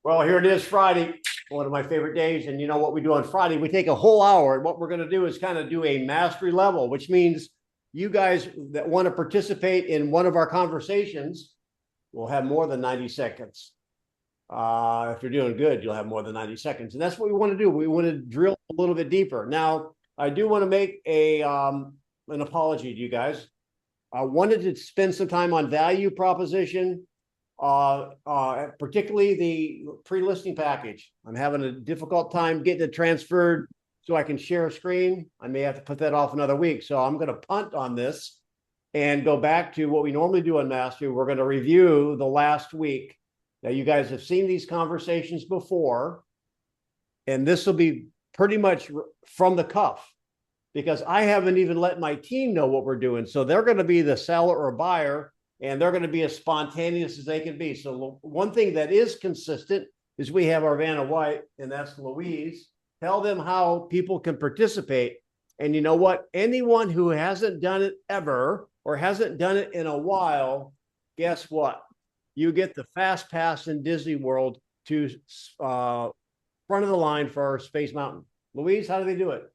Well, here it is, Friday, one of my favorite days. And you know what we do on Friday? We take a whole hour. And what we're going to do is kind of do a mastery level, which means you guys that want to participate in one of our conversations will have more than 90 seconds. If you're doing good, you'll have more than 90 seconds. And that's what we want to do. We want to drill a little bit deeper. Now, I do want to make an apology to you guys. I wanted to spend some time on value proposition, particularly the pre-listing package. I'm having a difficult time getting it transferred so I can share a screen. I may have to put that off another week. So I'm going to punt on this and go back to what we normally do on Mastery. We're going to review the last week. Now, you guys have seen these conversations before, and this will be pretty much from the cuff because I haven't even let my team know what we're doing. So they're going to be the seller or buyer, and they're going to be as spontaneous as they can be. So one thing that is consistent is we have our Vanna White, and that's Louise. Tell them how people can participate. And you know what? Anyone who hasn't done it ever or hasn't done it in a while, guess what? You get the fast pass in Disney World to front of the line for Space Mountain. Louise, how do they do it?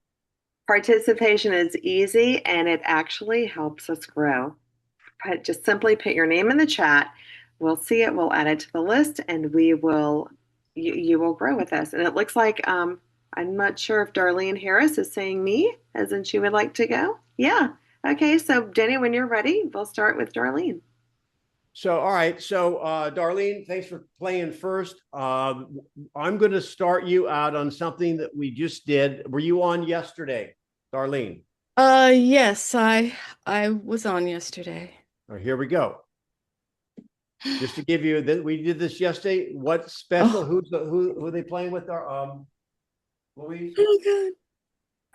Participation is easy and it actually helps us grow. But just simply put your name in the chat. We'll see it, we'll add it to the list, and you will grow with us. And it looks like I'm not sure if Darlene Harris is saying me, as in she would like to go. Yeah. Okay, so Denny, when you're ready, we'll start with Darlene. So, all right. So, Darlene, thanks for playing first. I'm going to start you out on something that we just did. Were you on yesterday, Darlene? Yes, I was on yesterday. All right, here we go. Just to give you that, we did this yesterday. What special? Oh. Who are they playing with? Our Louise. Oh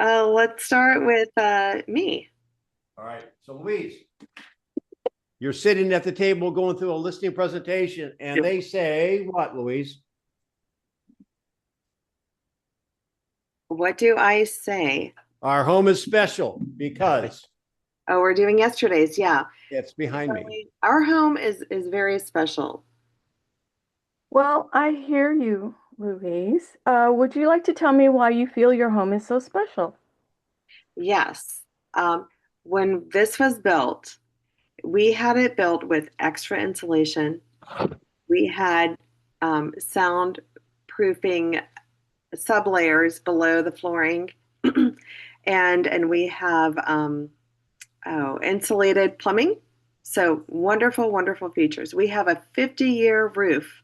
God. Let's start with me. All right. So, Louise. You're sitting at the table going through a listing presentation, and they say, what, Louise? What do I say? Our home is special because. Oh, we're doing yesterday's. Yeah. It's behind me. Our home is very special. Well, I hear you, Louise. Would you like to tell me why you feel your home is so special? Yes. When this was built, we had it built with extra insulation. We had soundproofing sublayers below the flooring, and we have insulated plumbing. So wonderful, wonderful features. We have a 50-year roof.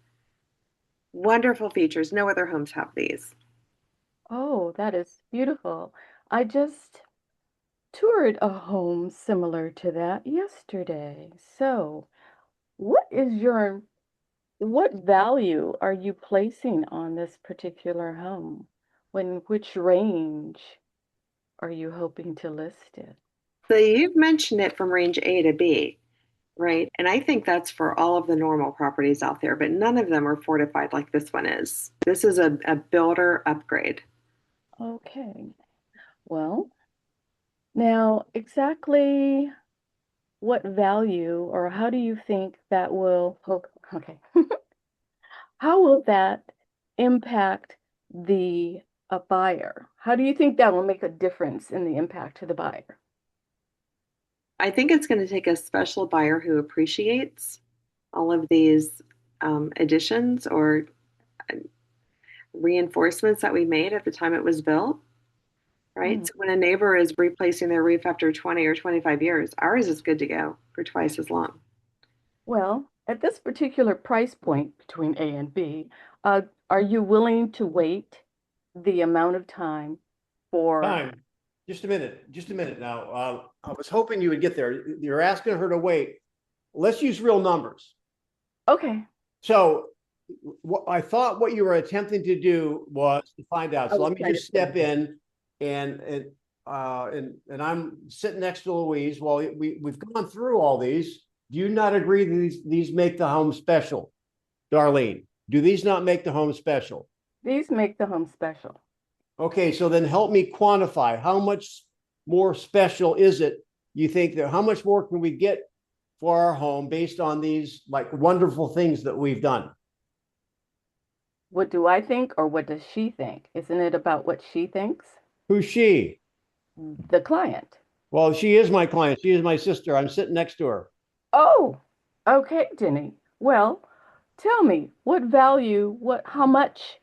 Wonderful features. No other homes have these. Oh, that is beautiful. I just toured a home similar to that yesterday. So, what value are you placing on this particular home? Which range are you hoping to list it? So you've mentioned it from range A to B, right? And I think that's for all of the normal properties out there, but none of them are fortified like this one is. This is a builder upgrade. Okay. Well, now exactly what value or how do you think that will, okay. How will that impact the buyer? How do you think that will make a difference in the impact to the buyer? I think it's going to take a special buyer who appreciates all of these additions or reinforcements that we made at the time it was built, right? Mm. So when a neighbor is replacing their roof after 20 or 25 years, ours is good to go for twice as long. Well, at this particular price point between A and B, are you willing to wait the amount of time for time? Just a minute now. I was hoping you would get there. You're asking her to wait. Let's use real numbers. Okay. So I thought what you were attempting to do was to find out. So let me just step in and I'm sitting next to Louise. Well, we've gone through all these. Do you not agree that these make the home special? Darlene, do these not make the home special? These make the home special. Okay, so then help me quantify how much more special is it? You think that how much more can we get for our home based on these like wonderful things that we've done? What do I think or what does she think? Isn't it about what she thinks? Who's she? The client. Well, she is my client. She is my sister. I'm sitting next to her. Oh, okay, Denny. Well, tell me, what value, how much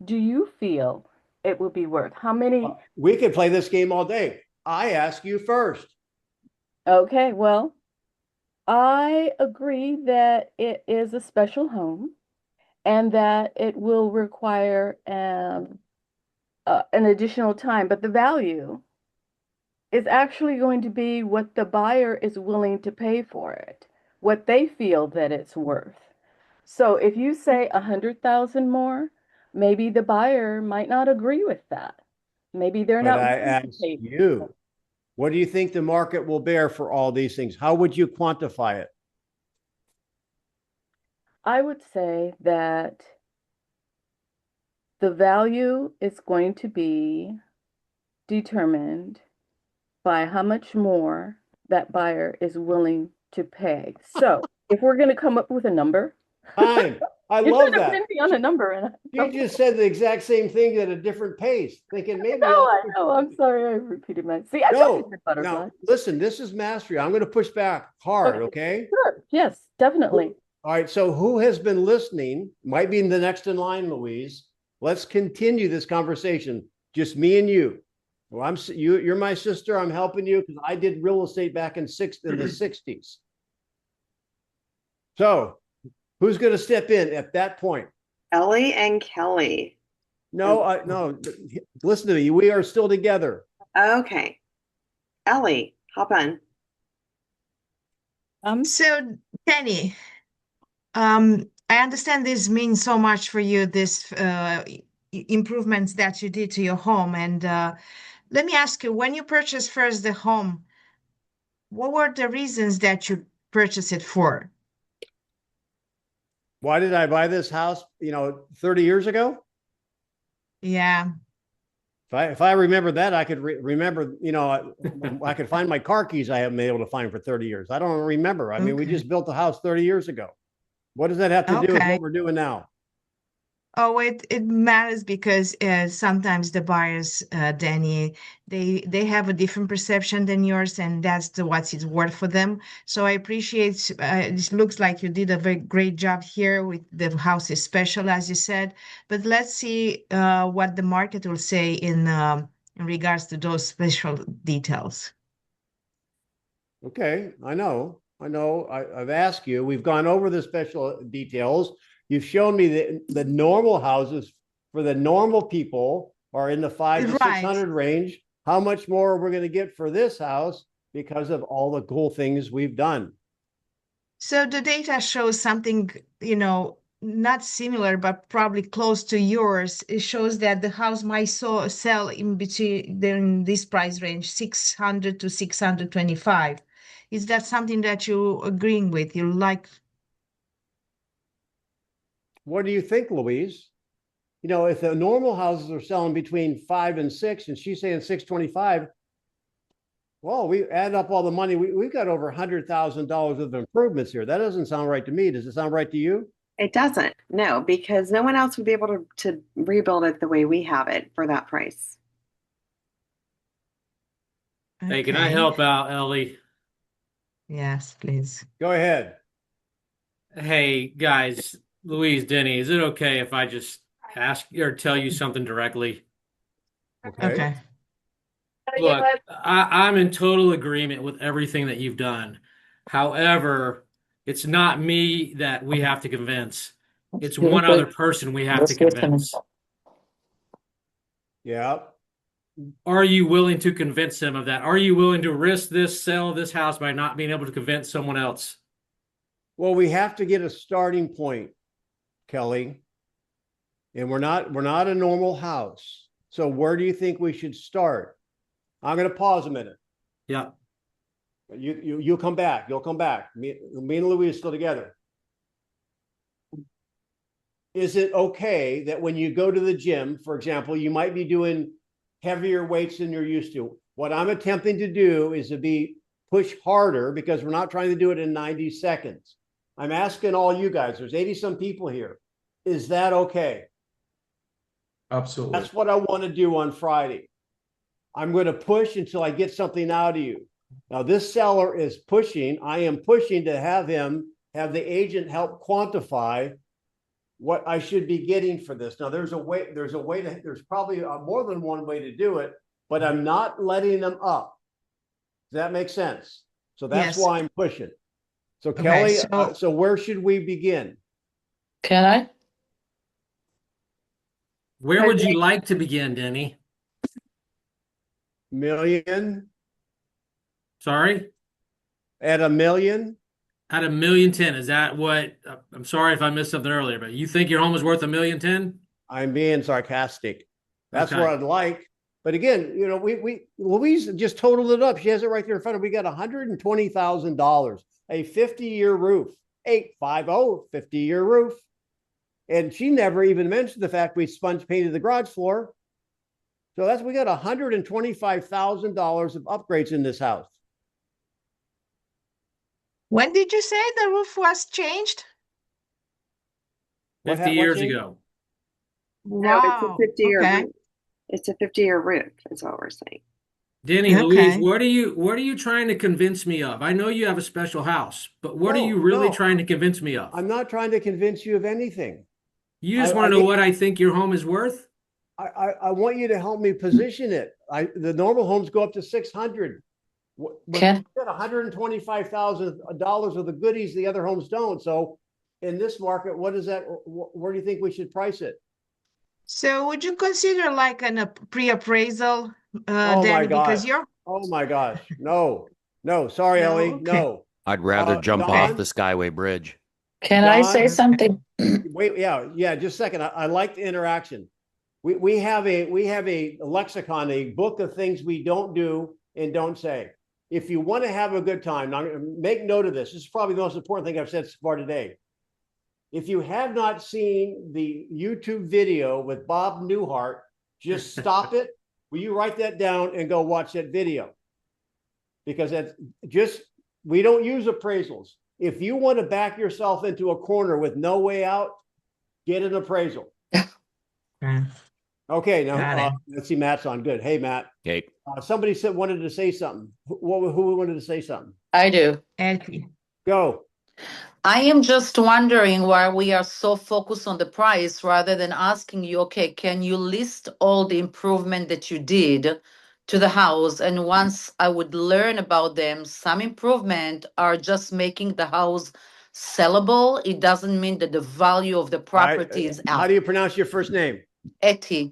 do you feel it would be worth? How many? We could play this game all day. I ask you first. Okay, well, I agree that it is a special home and that it will require an additional time, but the value is actually going to be what the buyer is willing to pay for it, what they feel that it's worth. So if you say 100,000 more, maybe the buyer might not agree with that. Maybe they're But not I willing to ask pay. you, what do you think the market will bear for all these things? How would you quantify it? I would say that the value is going to be determined by how much more that buyer is willing to pay. So if we're going to come up with a number, Time. I you're love trying to that. pin me on a number, and You just said the exact same thing at a different pace, thinking maybe I know. I'm sorry, I repeated myself. See, I told you no. the butterfly. Now, listen, this is mastery. I'm going to push back hard, okay? Sure. Yes, definitely. All right. So, who has been listening? Might be the next in line, Louise. Let's continue this conversation. Just me and you. Well, you're my sister. I'm helping you because I did real estate back in the 60s. So, who's going to step in at that point? Ellie and Kelly. No. Listen to me. We are still together. Okay. Ellie, hop on. So Denny, I understand this means so much for you, this improvements that you did to your home. And let me ask you, when you purchased first the home, what were the reasons that you purchased it for? Why did I buy this house, 30 years ago? Yeah. If I remember that, I could remember, I could find my car keys I haven't been able to find for 30 years. I don't remember. I mean, we Okay. just built the house 30 years ago. What does that have to do with Okay. what we're doing now? Oh, it matters because sometimes the buyers, Danny, they have a different perception than yours, and that's what it's worth for them. So I appreciate. It looks like you did a very great job here with the house is special, as you said. But let's see what the market will say in regards to those special details. Okay, I know. I've asked you. We've gone over the special details. You've shown me the normal houses for the normal people are in the 500 to 600 range. How much more we're going to get for this house because of all the cool things we've done. So the data shows something, not similar, but probably close to yours. It shows that the house might sell in this price range, 600 to 625. Is that something that you agreeing with? You like? What do you think, Louise? If the normal houses are selling between 5 and 6, and she's saying 625, well, we add up all the money. We've got over $100,000 of improvements here. That doesn't sound right to me. Does it sound right to you? It doesn't, no, because no one else would be able to rebuild it the way we have it for that price. Hey, can I help out, Ellie? Yes, please. Go ahead. Hey, guys, Louise, Denny, is it okay if I just ask or tell you something directly? Okay. Look, I'm in total agreement with everything that you've done. However, it's not me that we have to convince. It's one other person we have to convince. Yeah. Are you willing to convince them of that? Are you willing to risk this sale of this house by not being able to convince someone else? Well, we have to get a starting point, Kelly. And we're not a normal house. So where do you think we should start? I'm going to pause a minute. Yeah. You'll come back. You'll come back. Me and Louise still together. Is it okay that when you go to the gym, for example, you might be doing heavier weights than you're used to? What I'm attempting to do is to push harder because we're not trying to do it in 90 seconds. I'm asking all you guys, there's 80 some people here. Is that okay? Absolutely. That's what I want to do on Friday. I'm going to push until I get something out of you. Now, this seller is pushing. I am pushing to have the agent help quantify what I should be getting for this. Now, there's probably more than one way to do it, but I'm not letting them up. Does that make sense? So that's Yes. why I'm pushing. So Okay, Kelly, so- so where should we begin? Can I? Where would you like to begin, Denny? Million? Sorry? At $1 million? At 1,000,010. Is that what? I'm sorry if I missed something earlier, but you think your home is worth 1,000,010? I'm being sarcastic. That's Okay. what I'd like. But again, Louise just totaled it up. She has it right there in front of her. We got $120,000, a 50-year roof, 50-year roof. And she never even mentioned the fact we sponge painted the garage floor. So we got $125,000 of upgrades in this house. When did you say the roof was changed? 50 years ago. No, it's a Wow. 50-year Okay. roof. It's a 50-year roof, is what we're saying. Denny, Okay. Louise, what are you trying to convince me of? I know you have a special house, but what are you really trying to convince me of? I'm not trying to convince you of anything. You just want to know what I think your home is worth? I want you to help me position it. The normal homes go up to 600. Can- We got $125,000 of the goodies the other homes don't. So in this market, what is that? Where do you think we should price it? So would you consider like a pre-appraisal, Oh my Danny, because gosh. you're Oh my gosh. No, sorry, No? Ellie. Okay. No. I'd rather jump Don? off the Skyway Bridge. Can I say Don? something? Wait, yeah, just a second. I like the interaction. We have a lexicon, a book of things we don't do and don't say. If you want to have a good time, now make note of this. This is probably the most important thing I've said so far today. If you have not seen the YouTube video with Bob Newhart, just stop it. Will you write that down and go watch that video? Because we don't use appraisals. If you want to back yourself into a corner with no way out, get an appraisal. Okay, Got now it. let's see, Matt's on. Good. Hey, Matt. Okay. Somebody wanted to say something. Who wanted to say something? I do. Elkie. Go. I am just wondering why we are so focused on the price rather than asking you, okay, can you list all the improvement that you did to the house? And once I would learn about them, some improvement are just making the house sellable. It doesn't mean that the value of the property is How out. do you pronounce your first name? Etty.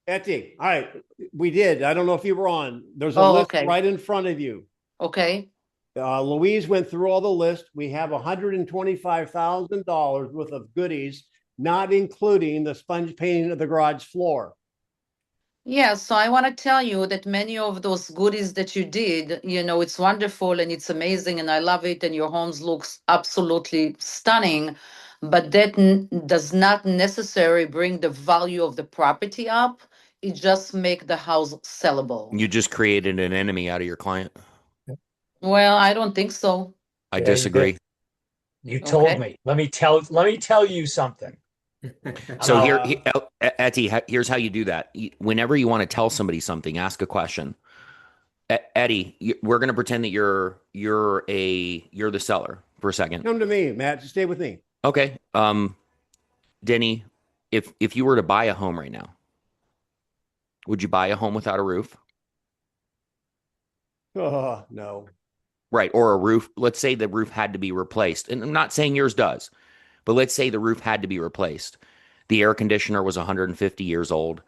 Etty. All right. We did. I don't know if you were on. There's a Oh, list okay. right in front of you. Okay. Louise went through all the list. We have $125,000 worth of goodies, not including the sponge painting of the garage floor. Yeah, so I want to tell you that many of those goodies that you did, it's wonderful and it's amazing and I love it and your homes looks absolutely stunning, but that does not necessarily bring the value of the property up. It just make the house sellable. You just created an enemy out of your client. Well, I don't think so. I Yeah, you did. disagree. You told Okay. me. Let me tell you something. So Uh, Etty, here's how you do that. Whenever you want to tell somebody something, ask a question. Eddie, we're going to pretend that you're the seller for a second. Come to me, Matt. Just stay with me. Okay. Denny, if you were to buy a home right now, would you buy a home without a roof? Oh, no. Right. Or a roof. Let's say the roof had to be replaced. And I'm not saying yours does, but let's say the roof had to be replaced. The air conditioner was 150 years old.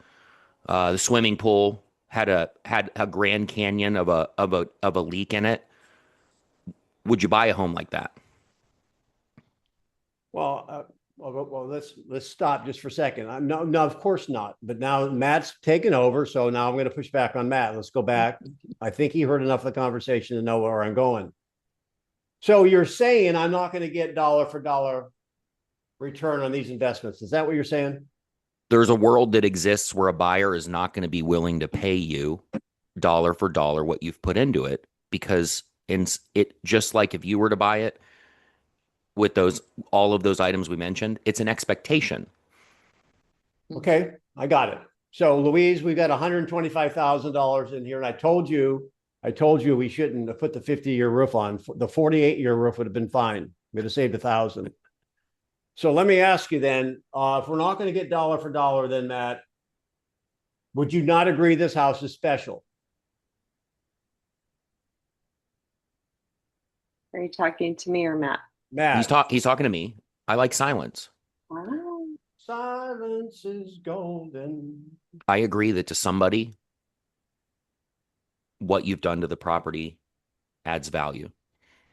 The swimming pool had a Grand Canyon of a leak in it. Would you buy a home like that? Well, let's stop just for a second. No, of course not. But now Matt's taken over, so now I'm going to push back on Matt. Let's go back. I think he heard enough of the conversation to know where I'm going. So you're saying I'm not going to get dollar for dollar return on these investments. Is that what you're saying? There's a world that exists where a buyer is not going to be willing to pay you dollar for dollar what you've put into it, because it just like if you were to buy it with all of those items we mentioned, it's an expectation. Okay, I got it. So Louise, we've got $125,000 in here, and I told you we shouldn't have put the 50-year roof on. The 48-year roof would have been fine. We'd have saved 1,000. So let me ask you then, if we're not going to get dollar for dollar, then Matt, would you not agree this house is special? Are you talking to me or Matt? Matt. He's talking to me. I like silence. Wow. Silence is golden. I agree that to somebody, what you've done to the property adds value.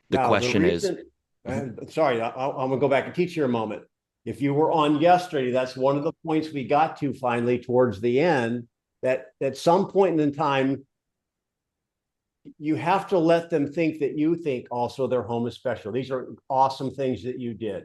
The Now, question reason, is, sorry, I'm going to go back and teach you a moment. If you were on yesterday, that's one of the points we got to finally towards the end, that at some point in time, you have to let them think that you think also their home is special. These are awesome things that you did.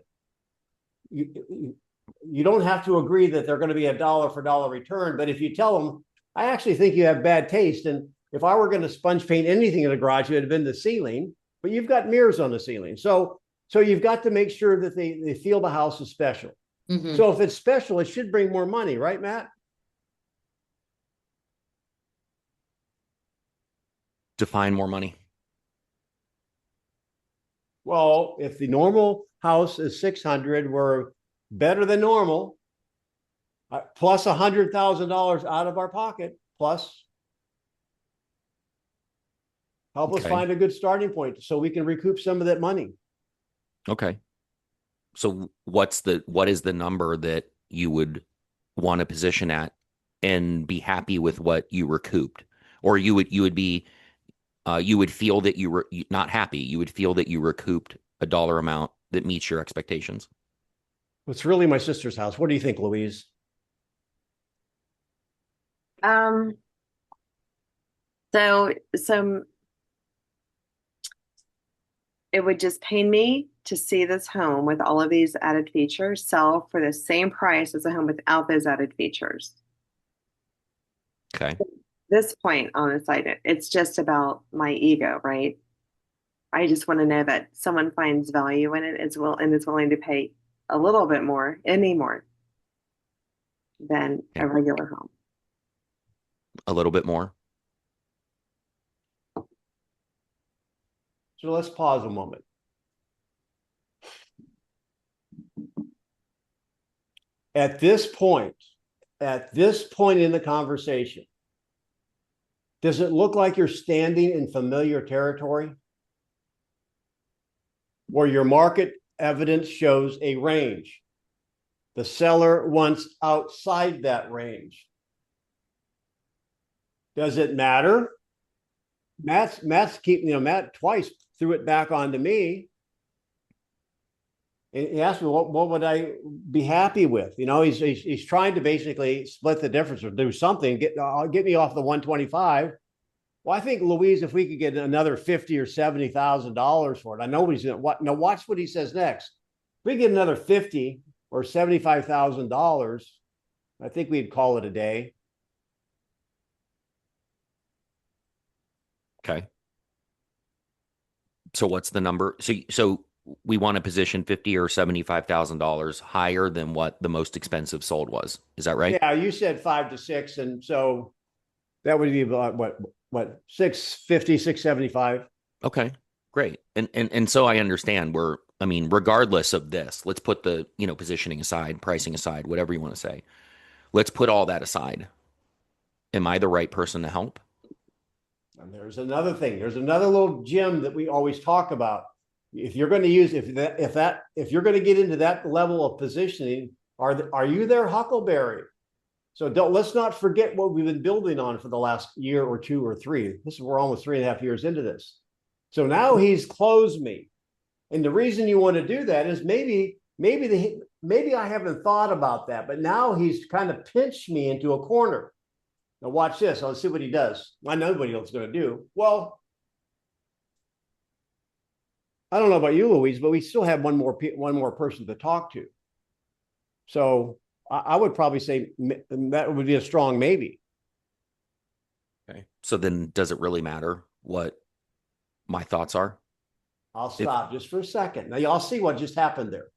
You don't have to agree that they're going to be a dollar for dollar return, but if you tell them, I actually think you have bad taste, and if I were going to sponge paint anything in the garage, it would have been the ceiling, but you've got mirrors on the ceiling. So you've got to make sure that they feel the house is special. Mhm. So if it's special, it should bring more money, right, Matt? define more money. Well, if the normal house is 600, we're better than normal, plus $100,000 out of our pocket, plus help us Okay. find a good starting point so we can recoup some of that money. Okay. So what is the number that you would want to position at and be happy with what you recouped? Or you would feel that you were not happy. You would feel that you recouped a dollar amount that meets your expectations. It's really my sister's house. What do you think, Louise? So it would just pain me to see this home with all of these added features sell for the same price as a home without those added features. Okay. This point on the side, it's just about my ego, right? I just want to know that someone finds value in it as well and is willing to pay a little bit more, any more than a regular home. A little bit more. So let's pause a moment. At this point in the conversation, does it look like you're standing in familiar territory? Where your market evidence shows a range. The seller wants outside that range. Does it matter? Matt twice threw it back onto me. And he asked me, what would I be happy with? He's trying to basically split the difference or do something, get me off the 125. Well, I think, Louise, if we could get another $50,000 or $70,000 for it, I know he's going to now watch what he says next. If we get another $50,000 or $75,000, I think we'd call it a day. Okay. So what's the number? So we want to position $50,000 or $75,000 higher than what the most expensive sold was. Is that right? Yeah, you said 5 to 6, and so that would be about what 650, 675. Okay, great. And so I understand regardless of this, let's put the, positioning aside, pricing aside, whatever you want to say. Let's put all that aside. Am I the right person to help? And there's another thing. There's another little gem that we always talk about. If you're going to use, if you're going to get into that level of positioning, are you there, Huckleberry? So let's not forget what we've been building on for the last year or two or three. We're almost 3.5 years into this. So now he's closed me. And the reason you want to do that is maybe I haven't thought about that, but now he's kind of pinched me into a corner. Now watch this. Let's see what he does. I know what he's going to do. Well, I don't know about you, Louise, but we still have one more person to talk to. So I would probably say that would be a strong maybe. Okay. So then does it really matter what my thoughts are? I'll stop just for a second. Now y'all see what just happened there.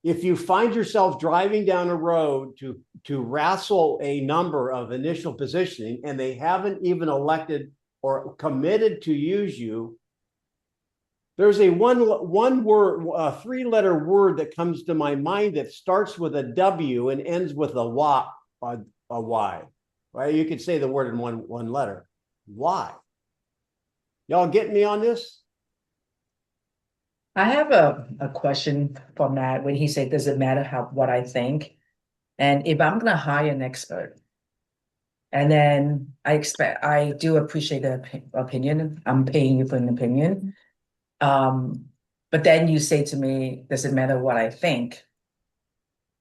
if you find yourself driving down a road to wrestle a number of initial positioning and they haven't even elected or committed to use you, there's a one word, a 3-letter word that comes to my mind that starts with a W and ends with a Y. Right? You could say the word in one letter. Why? Y'all get me on this? I have a question for Matt when he said, does it matter what I think? And if I'm gonna hire an expert, and then I do appreciate the opinion. I'm paying you for an opinion. But then you say to me, does it matter what I think?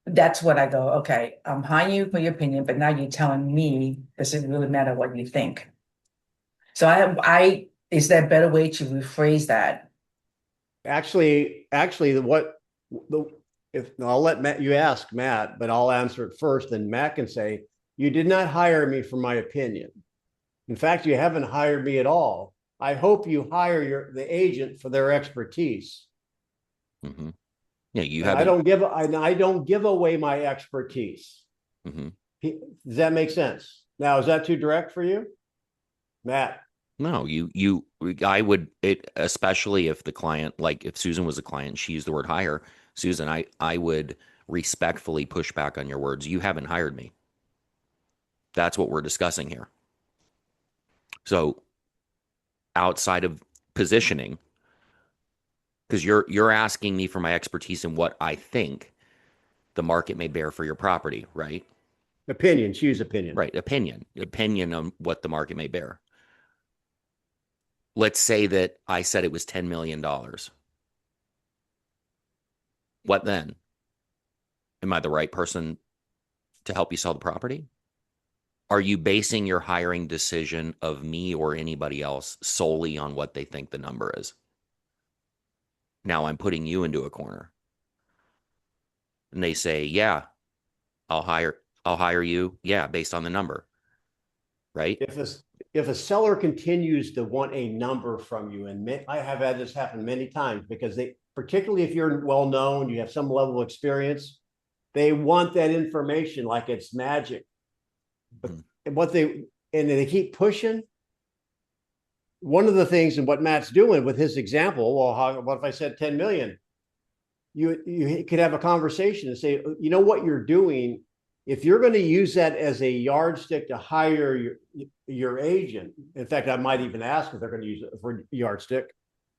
That's what I go, okay, I'm hiring you for your opinion, but now you're telling me, does it really matter what you think? So is there a better way to rephrase that? Actually, I'll let Matt, you ask Matt, but I'll answer it first. And Matt can say, you did not hire me for my opinion. In fact, you haven't hired me at all. I hope you hire the agent for their expertise. Mm-hmm. Yeah, you have. I don't give away my expertise. Mm-hmm. Does that make sense? Now, is that too direct for you, Matt? No, I would, especially if the client, like if Susan was a client, she used the word hire. Susan, I would respectfully push back on your words. You haven't hired me. That's what we're discussing here. So outside of positioning, because you're asking me for my expertise in what I think the market may bear for your property, right? Opinion, choose opinion. Right, opinion on what the market may bear. Let's say that I said it was $10 million. What then? Am I the right person to help you sell the property? Are you basing your hiring decision of me or anybody else solely on what they think the number is? Now I'm putting you into a corner. And they say, yeah, I'll hire you. Yeah, based on the number. Right? If a seller continues to want a number from you, and I have had this happen many times because particularly if you're well known, you have some level of experience, they want that information like it's magic. But they keep pushing. One of the things, and what Matt's doing with his example, well, what if I said 10 million? You could have a conversation and say, you know what you're doing. If you're going to use that as a yardstick to hire your agent, in fact, I might even ask if they're going to use it for yardstick.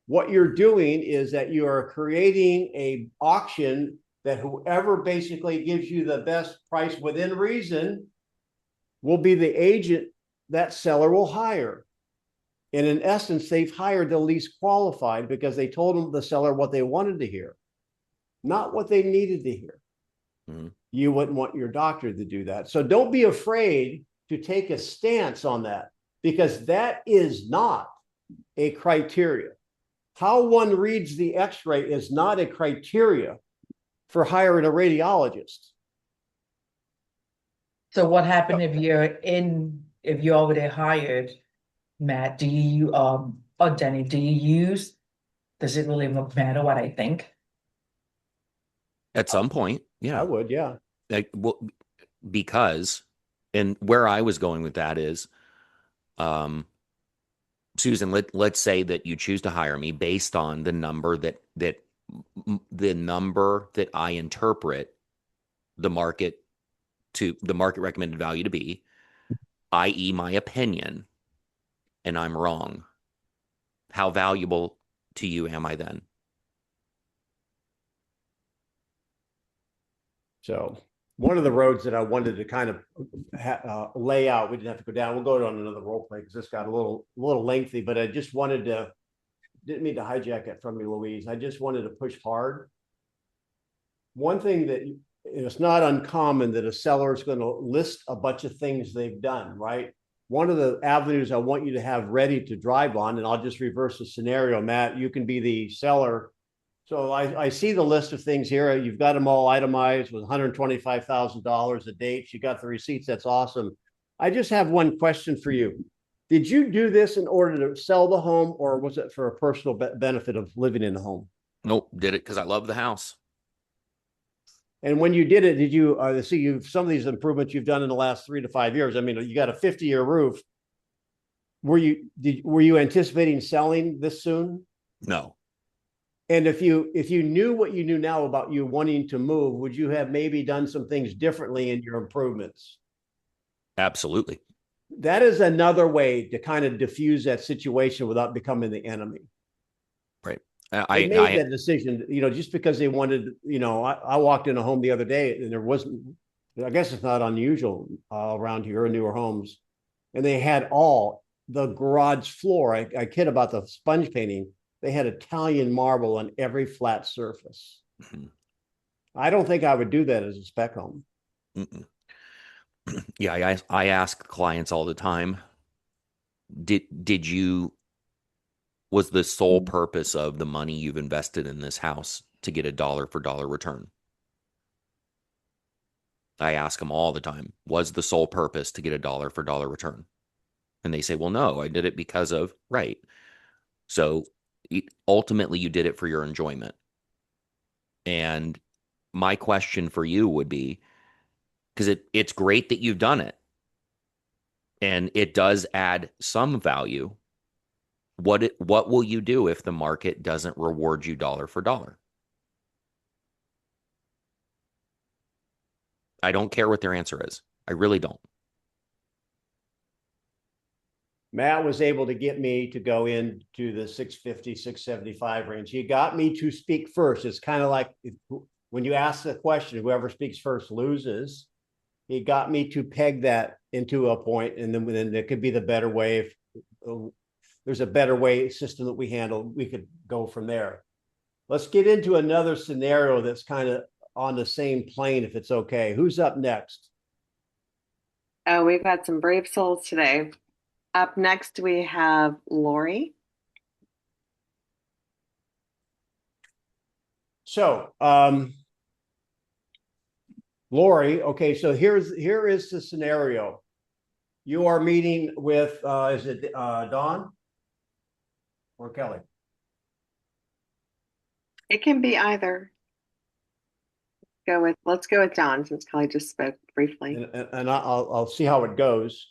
What you're doing is that you are creating an auction that whoever basically gives you the best price within reason will be the agent that seller will hire. And in essence, they've hired the least qualified because they told the seller what they wanted to hear, not what they needed to hear. Mm-hmm. You wouldn't want your doctor to do that. So don't be afraid to take a stance on that, because that is not a criteria. How one reads the x-ray is not a criteria for hiring a radiologist. So what happened if you're already hired, Matt? Or Denny, does it really matter what I think? At some point, yeah. I would, yeah. Because, and where I was going with that is, Susan, let's say that you choose to hire me based on the number that I interpret the market recommended value to be, i.e. my opinion, and I'm wrong. How valuable to you am I then? So one of the roads that I wanted to kind of lay out, we didn't have to go down. We'll go on another role play because this got a little lengthy, but I just didn't mean to hijack it from you, Louise. I just wanted to push hard. One thing that it's not uncommon that a seller is going to list a bunch of things they've done, right? One of the avenues I want you to have ready to drive on, and I'll just reverse the scenario, Matt, you can be the seller. So I see the list of things here. You've got them all itemized with $125,000 a date. You got the receipts. That's awesome. I just have one question for you. Did you do this in order to sell the home, or was it for a personal benefit of living in the home? Nope, did it because I love the house. And when you did it, did you see some of these improvements you've done in the last 3 to 5 years? I mean, you got a 50-year roof. Were you anticipating selling this soon? No. And if you knew what you knew now about you wanting to move, would you have maybe done some things differently in your improvements? Absolutely. That is another way to kind of diffuse that situation without becoming the enemy. Right. They made that decision, just because they wanted, I walked in a home the other day and there wasn't, I guess it's not unusual around here in newer homes. And they had all the garage floor. I kid about the sponge painting. They had Italian marble on every flat surface. Mm-hmm. I don't think I would do that as a spec home. Mm-mm. Yeah, I ask clients all the time, was the sole purpose of the money you've invested in this house to get a dollar for dollar return? I ask them all the time, was the sole purpose to get a dollar for dollar return? And they say, well, no, I did it because of, right. So ultimately you did it for your enjoyment. And my question for you would be, because it's great that you've done it and it does add some value. What will you do if the market doesn't reward you dollar for dollar? I don't care what their answer is. I really don't. Matt was able to get me to go into the 650, 675 range. He got me to speak first. It's kind of like when you ask the question, whoever speaks first loses. He got me to peg that into a point, and then there could be the better way. If there's a better way system that we handle, we could go from there. Let's get into another scenario that's kind of on the same plane, if it's okay. Who's up next? Oh, we've got some brave souls today. Up next, we have Lori. So, Lori, okay, so here is the scenario. You are meeting with, is it Dawn or Kelly? It can be either. Let's go with Dawn since Kelly just spoke briefly. And I'll see how it goes.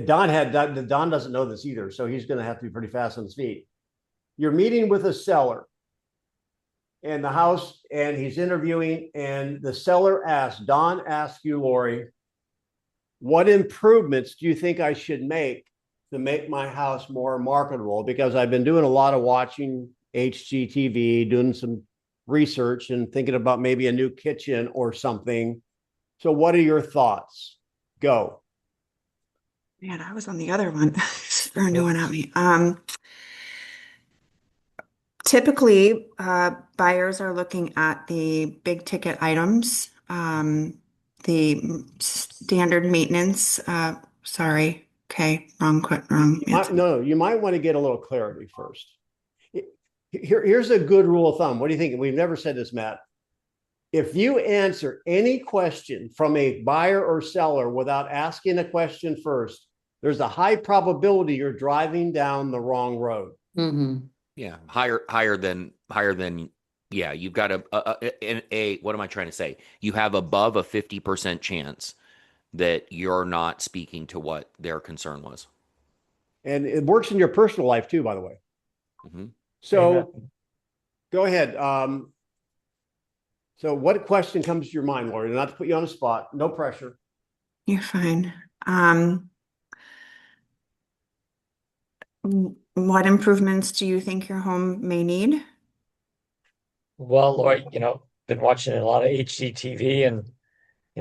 Don doesn't know this either, so he's going to have to be pretty fast on his feet. You're meeting with a seller in the house, and he's interviewing, and the seller Don asks you, Lori, what improvements do you think I should make to make my house more marketable? Because I've been doing a lot of watching HGTV, doing some research and thinking about maybe a new kitchen or something. So what are your thoughts? Go. Man, I was on the other one. Throw a new one at me. Typically, buyers are looking at the big ticket items, the standard maintenance. Sorry. Okay. Wrong. No, you might want to get a little clarity first. Here's a good rule of thumb. What do you think? We've never said this, Matt. If you answer any question from a buyer or seller without asking a question first, there's a high probability you're driving down the wrong road. Mm-hmm. Yeah, higher than. Yeah, you've got what am I trying to say? You have above a 50% chance that you're not speaking to what their concern was. And it works in your personal life too, by the way. Mm-hmm. So go ahead. So what question comes to your mind, Lori? Not to put you on the spot, no pressure. You're fine. What improvements do you think your home may need? Well, Lori, been watching a lot of HGTV, and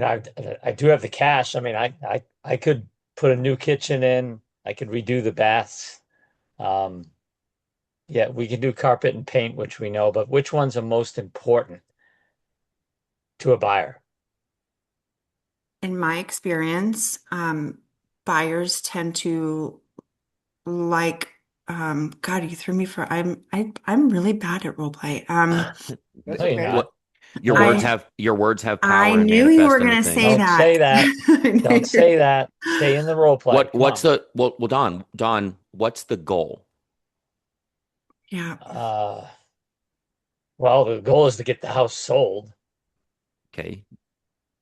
I do have the cash. I mean, I could put a new kitchen in. I could redo the baths. Yeah, we can do carpet and paint, which we know, but which ones are most important to a buyer? In my experience, buyers tend to like, God, you threw me for, I'm really bad at role play. That's No, okay. you're not. Your words have power. I and knew you were manifest going to into say things. that. Don't say that. Stay in the role play. Don, what's the goal? Yeah. Well, the goal is to get the house sold. Okay.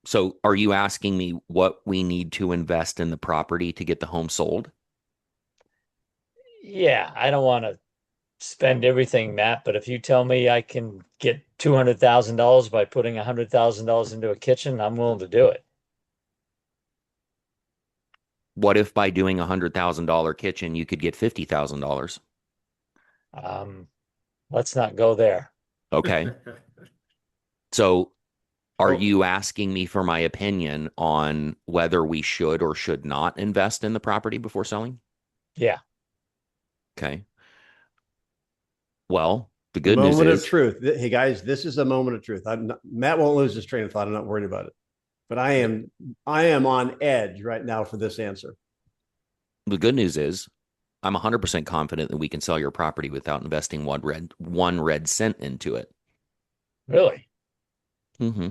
So are you asking me what we need to invest in the property to get the home sold? Yeah, I don't want to spend everything, Matt, but if you tell me I can get $200,000 by putting $100,000 into a kitchen, I'm willing to do it. What if by doing $100,000 kitchen, you could get $50,000? Let's not go there. Okay. So are Oh. you asking me for my opinion on whether we should or should not invest in the property before selling? Yeah. Okay. Well, the The good news moment of is, truth. Hey guys, this is a moment of truth. Matt won't lose his train of thought. I'm not worried about it. But I am on edge right now for this answer. the good news is I'm 100% confident that we can sell your property without investing one red cent into it. Really? Mm-hmm.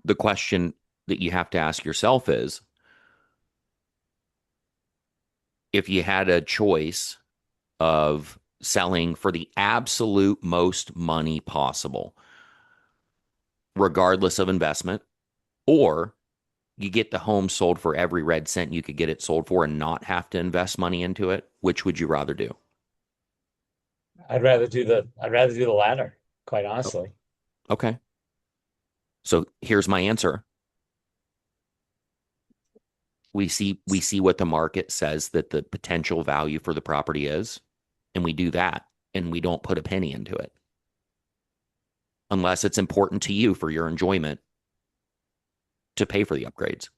The question that you have to ask yourself is, if you had a choice of selling for the absolute most money possible, regardless of investment, or you get the home sold for every red cent you could get it sold for and not have to invest money into it, which would you rather do? I'd rather do the latter, quite honestly. Okay. So here's my answer. We see what the market says that the potential value for the property is, and we do that, and we don't put a penny into it. Unless it's important to you for your enjoyment to pay for the upgrades.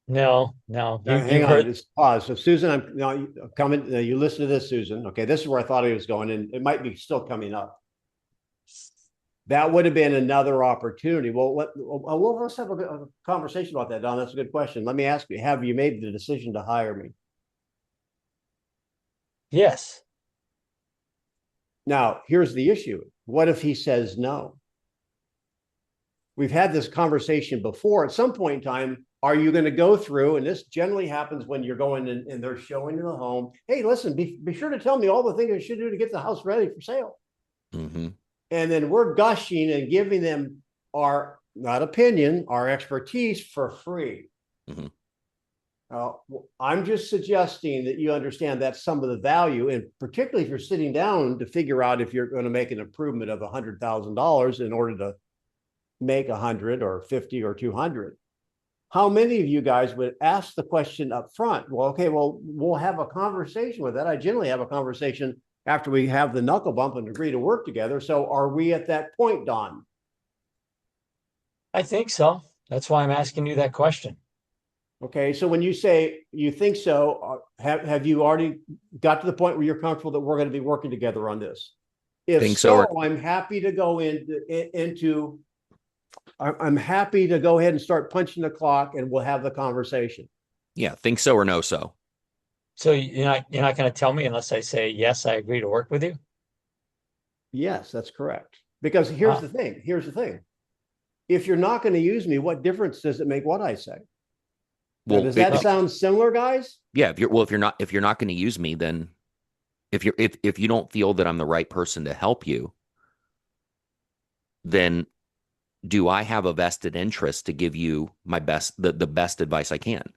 No. Hang on, just pause. So Susan, I'm now coming. You listen to this, Susan. Okay, this is where I thought he was going, and it might be still coming up. That would have been another opportunity. Well, let's have a conversation about that, Don. That's a good question. Let me ask you: have you made the decision to hire me? Yes. Now, here's the issue. What if he says no? We've had this conversation before. At some point in time, are you going to go through, and this generally happens when you're going and they're showing you the home. Hey, listen, be sure to tell me all the things I should do to get the house ready for sale. Mm-hmm. And then we're gushing and giving them our, not opinion, our expertise for free. Mm-hmm. I'm just suggesting that you understand that's some of the value, and particularly if you're sitting down to figure out if you're going to make an improvement of $100,000 in order to make 100 or 50 or 200. How many of you guys would ask the question up front? Well, okay, we'll have a conversation with that. I generally have a conversation after we have the knuckle bump and agree to work together. So are we at that point, Don? I think so. That's why I'm asking you that question. Okay, so when you say you think so, have you already got to the point where you're comfortable that we're going to be working together on this? If Think so, I'm happy to go into I'm happy to go ahead and start punching the clock, and we'll have the conversation. Yeah, think so or no so. So you're not going to tell me unless I say yes, I agree to work with you? Yes, that's correct. Because here's the thing. Here's the thing. If you're not going to use me, what difference does it make what I say? Well, now, does that sound similar, guys? Yeah. If you're not going to use me, then if you don't feel that I'm the right person to help you, then do I have a vested interest to give you my best, the best advice I can?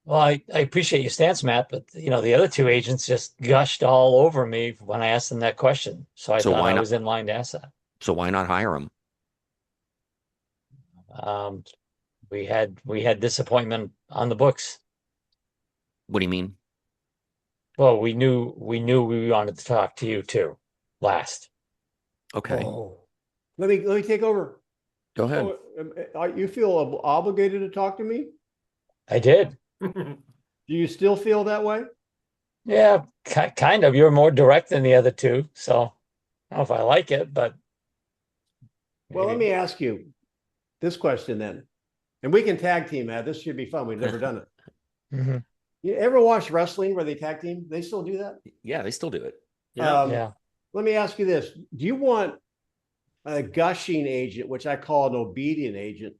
Well, I appreciate your stance, Matt, but the other two agents just gushed all over me when I asked them that question. So I thought I was in line to ask that. So why not hire them? We had disappointment on the books. What do you mean? Well, we knew we wanted to talk to you too last. Okay. Oh. Let me take over. Go ahead. You feel obligated to talk to me? I did. Do you still feel that way? Yeah, kind of. You're more direct than the other two, so I don't know if I like it, but well, let me ask you this question then, and we can tag team that. This should be fun. We've never done it. Mm-hmm. You ever watch wrestling where they tag team? They still do that? Yeah, they still do it. Yeah. Let me ask you this. Do you want a gushing agent, which I call an obedient agent,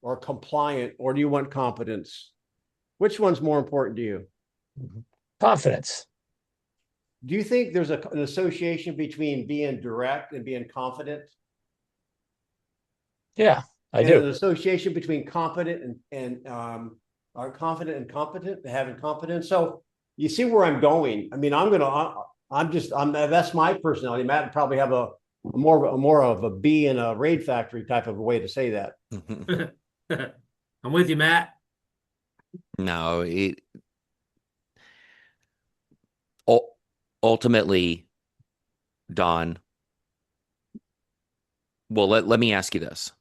or compliant, or do you want competence? Which one's more important to you? Confidence. Do you think there's an association between being direct and being confident? Yeah, I And an do. association between confident and are confident and competent, having competence. So you see where I'm going. I mean, that's my personality. Matt would probably have a more of a bee in a raid factory type of a way to say that. I'm with you, Matt. No, ultimately, Don. Well, let me ask you this.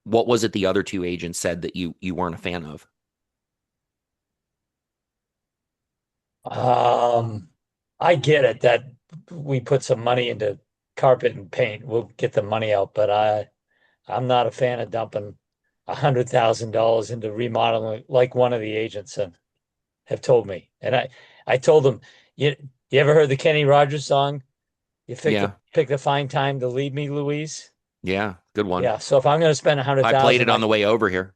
What was it the other two agents said that you weren't a fan of? I get it that we put some money into carpet and paint. We'll get the money out, but I'm not a fan of dumping $100,000 into remodeling like one of the agents have told me. And I told them, you ever heard the Kenny Rogers song? You Yeah, pick the fine time to leave me, Louise. yeah, good one. Yeah. So if I'm going to spend I played 100,000, it on the way over here.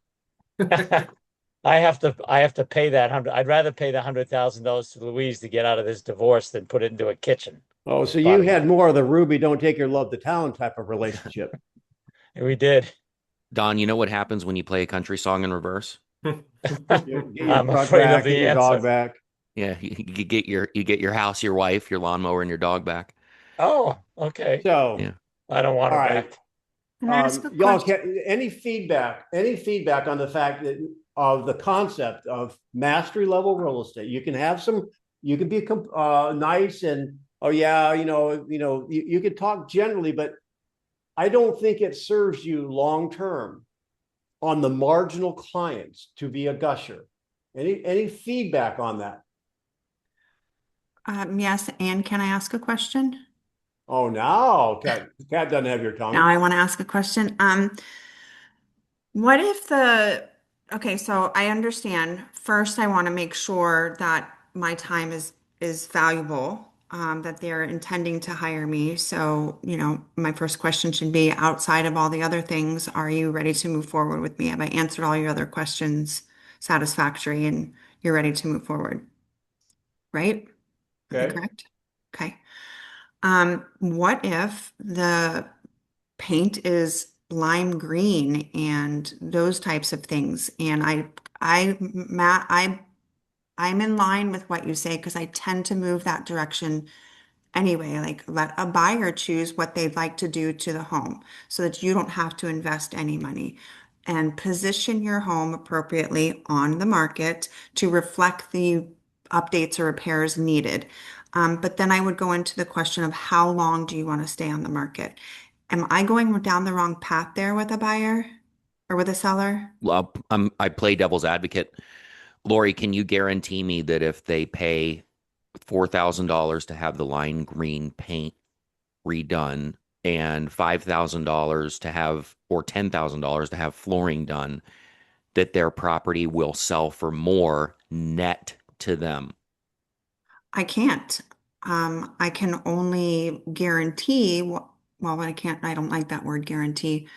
I have to pay that hundred. I'd rather pay the $100,000 to Louise to get out of this divorce than put it into a kitchen. Oh, so you Bottom had line. more of the Ruby, don't take your love to town type of relationship. And we did. Don, you know what happens when you play a country song in reverse? Get your I'm truck afraid of back, the get your dog answer. back. Yeah, you get your house, your wife, your lawnmower, and your dog back. Oh, okay. So, Yeah. I don't want all her right. back. Can I ask a Y'all, question? any feedback on the fact that of the concept of mastery level real estate? You can have some, you can be nice and, oh yeah, you can talk generally, but I don't think it serves you long term on the marginal clients to be a gusher. Any feedback on that? Yes, and can I ask a question? Oh, now Cat doesn't have your Now tongue. I want to ask a question. What if okay, so I understand. First, I want to make sure that my time is valuable, that they're intending to hire me. So, my first question should be outside of all the other things, are you ready to move forward with me? Have I answered all your other questions satisfactory and you're ready to move forward? Right? Am I Okay. correct? Okay. What if the paint is lime green and those types of things? And Matt, I'm in line with what you say because I tend to move that direction anyway. Like let a buyer choose what they'd like to do to the home so that you don't have to invest any money and position your home appropriately on the market to reflect the updates or repairs needed. But then I would go into the question of how long do you want to stay on the market? Am I going down the wrong path there with a buyer or with a seller? I play devil's advocate. Lori, can you guarantee me that if they pay $4,000 to have the lime green paint redone and $5,000 to have, or $10,000 to have flooring done, that their property will sell for more net to them? I can't. I can only guarantee, well, I don't like that word guarantee.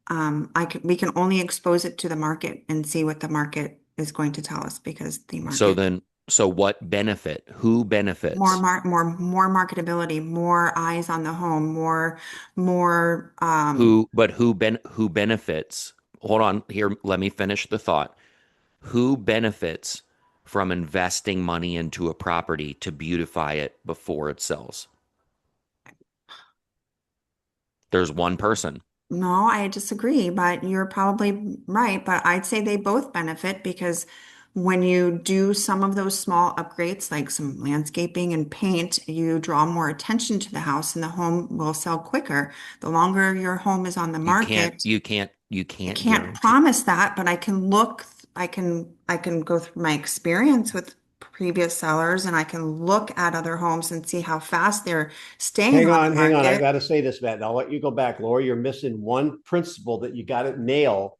We can only expose it to the market and see what the market is going to tell us because the So market, then, so what benefit? Who benefits? more marketability, more eyes on the home, more, Who benefits? Hold on here. Let me finish the thought. Who benefits from investing money into a property to beautify it before it sells? There's one person. no, I disagree, but you're probably right. But I'd say they both benefit because when you do some of those small upgrades, like some landscaping and paint, you draw more attention to the house and the home will sell quicker. The longer your home is on the You can't, market, you can't, you I can't can't guarantee. promise that, but I can go through my experience with previous sellers and I can look at other homes and see how fast they're staying on the Hang on. I market. got to say this, Matt. And I'll let you go back, Lori. You're missing one principle that you got to nail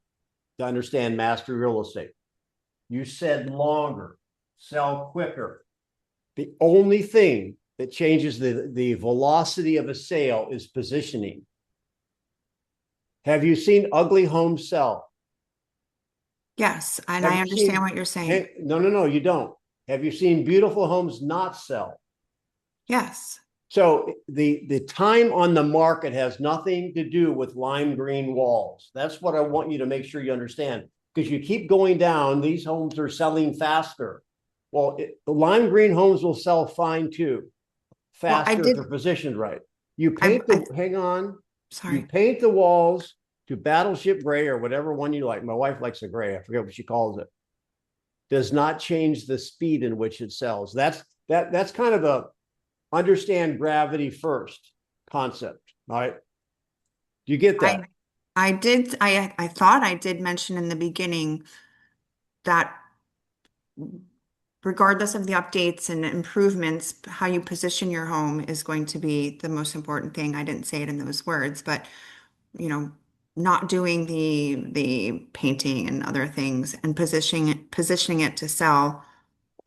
to understand mastery real estate. You said longer, sell quicker. The only thing that changes the velocity of a sale is positioning. Have you seen ugly homes sell? Yes, and Have I you understand seen? what you're saying. No, you don't. Have you seen beautiful homes not sell? Yes. So the time on the market has nothing to do with lime green walls. That's what I want you to make sure you understand, because you keep going down, these homes are selling faster. Well, the lime green homes will sell fine too, Well, I faster if did. they're positioned right. You I, paint I, hang on, you sorry. paint the walls to battleship gray or whatever one you like. My wife likes a gray. I forget what she calls it. Does not change the speed in which it sells. That's kind of a understand gravity first concept. All right. Do you get that? I did. I thought I did mention in the beginning that regardless of the updates and improvements, how you position your home is going to be the most important thing. I didn't say it in those words, but you know, not doing the painting and other things and positioning it to sell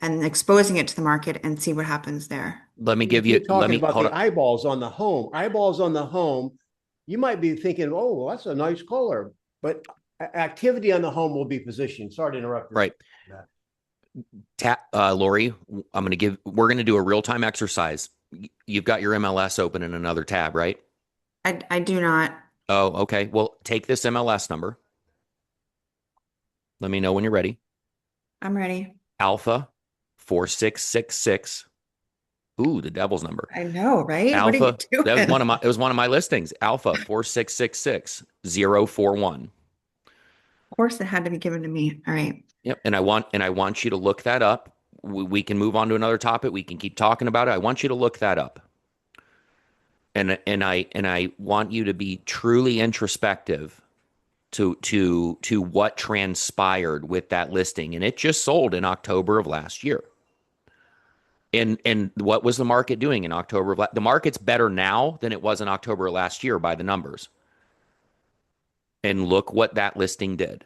and exposing it to the market and see what happens there. Let me You give you, keep let talking me, about hold the on. eyeballs on the home. Eyeballs on the home. You might be thinking, oh, well, that's a nice color, but activity on the home will be positioned. Sorry to interrupt. Right. Lori, we're going to do a real-time exercise. You've got your MLS open in another tab, right? I do not. Oh, okay. Well, take this MLS number. Let me know when you're ready. I'm ready. Alpha 4666. Ooh, the devil's number. I know, right? What are you Alpha. doing? It was one of my listings. Alpha 4666 041. Of course, it had to be given to me. All right. Yep. And I want you to look that up. We can move on to another topic. We can keep talking about it. I want you to look that up. And I want you to be truly introspective to what transpired with that listing. And it just sold in October of last year. And what was the market doing in October of the market's better now than it was in October of last year by the numbers. And look what that listing did.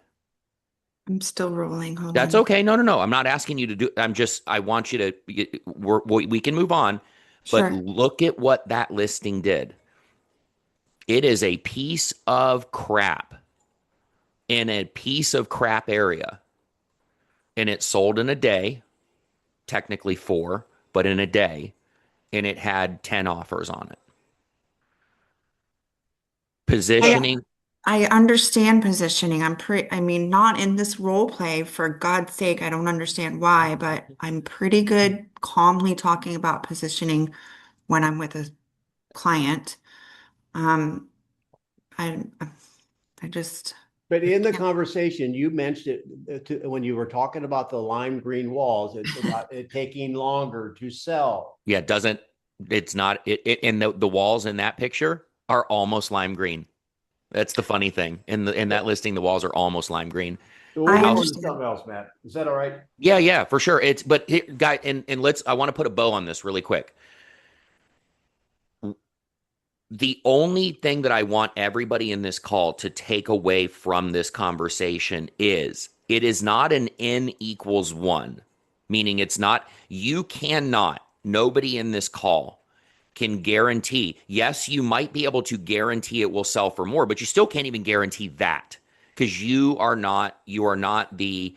I'm still rolling. Hold That's on. okay. No. I'm not asking you to do. I want you to. We can move on, but Sure. look at what that listing did. It is a piece of crap in a piece of crap area, and it sold in a day. Technically 4, but in a day, and it had 10 offers on it. Positioning. I understand positioning. I mean, not in this role play, for God's sake. I don't understand why, but I'm pretty good calmly talking about positioning when I'm with a client. Um, I, I just, But in the conversation, you mentioned it when you were talking about the lime green walls, about it taking longer to sell. Yeah, it's not and the walls in that picture are almost lime green. That's the funny thing. In that listing, the walls are almost lime green. So I we'll go on to understand. something else, Matt. Is that all right? Yeah, for sure. Guy, and I want to put a bow on this really quick. The only thing that I want everybody in this call to take away from this conversation is it is not an N equals 1, meaning nobody in this call can guarantee. Yes, you might be able to guarantee it will sell for more, but you still can't even guarantee that, because you are not the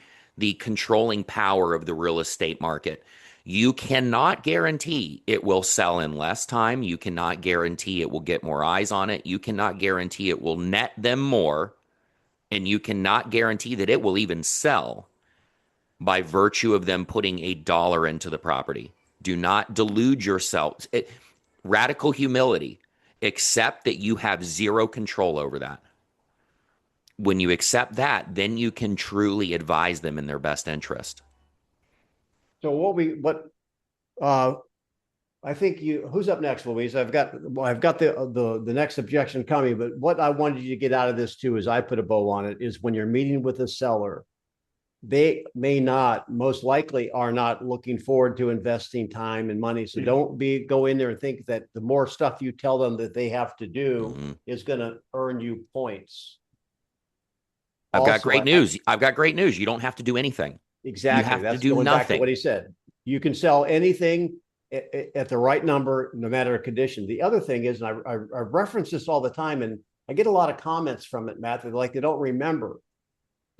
controlling power of the real estate market. You cannot guarantee it will sell in less time. You cannot guarantee it will get more eyes on it. You cannot guarantee it will net them more. And you cannot guarantee that it will even sell by virtue of them putting $1 into the property. Do not delude yourself. Radical humility. Accept that you have zero control over that. When you accept that, then you can truly advise them in their best interest. So I think who's up next, Louise? I've got the next objection coming, but what I wanted you to get out of this too, is I put a bow on it, is when you're meeting with a seller, they most likely are not looking forward to investing time and money. So don't go in there and think that the more stuff you tell them that they have to do is going to earn you points. I've got great news. You don't have to do anything. Exactly. You have That's to do going nothing. back to what he said. You can sell anything at the right number, no matter the condition. The other thing is, and I reference this all the time, and I get a lot of comments from it, Matt, that they don't remember.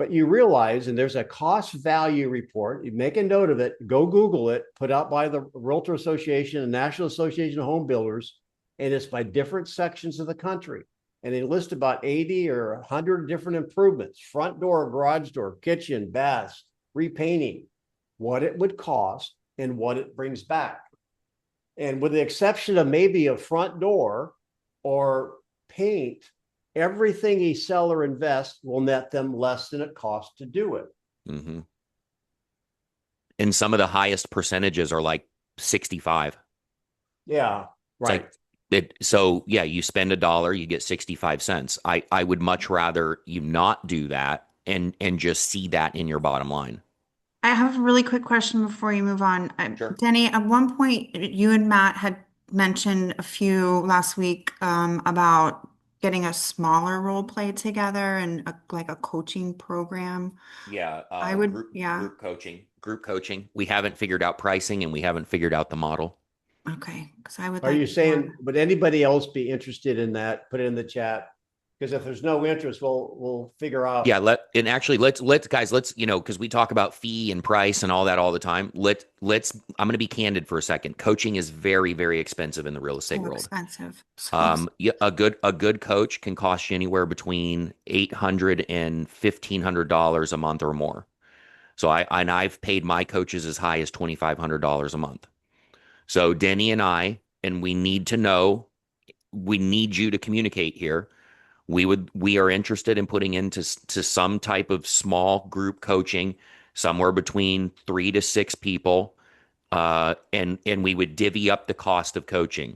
But you realize, and there's a cost value report, you make a note of it, go Google it, put out by the Realtor Association and National Association of Home Builders, and it's by different sections of the country. And they list about 80 or 100 different improvements, front door, garage door, kitchen, baths, repainting, what it would cost and what it brings back. And with the exception of maybe a front door or paint, everything a seller invests will net them less than it costs to do it. Mm-hmm. And some of the highest percentages are like 65. Yeah, right. So yeah, you spend $1, you get 65 cents. I would much rather you not do that and just see that in your bottom line. I have a really quick question before you move on. Sure. Denny, at one point, you and Matt had mentioned a few last week about getting a smaller role play together and like a coaching program. Yeah, I would, group coaching. We haven't figured out pricing and we haven't figured out the model. Okay, because I would Are like you more. saying, would anybody else be interested in that? Put it in the chat. Because if there's no interest, we'll figure out. Yeah, let's guys, because we talk about fee and price and all that all the time. I'm going to be candid for a second. Coaching is very, very expensive in the real estate world. Expensive. Yeah, a good coach can cost you anywhere between $800 and $1,500 a month or more. So I've paid my coaches as high as $2,500 a month. So Denny and we need to know, we need you to communicate here. We are interested in putting into some type of small group coaching, somewhere between 3 to 6 people, and we would divvy up the cost of coaching.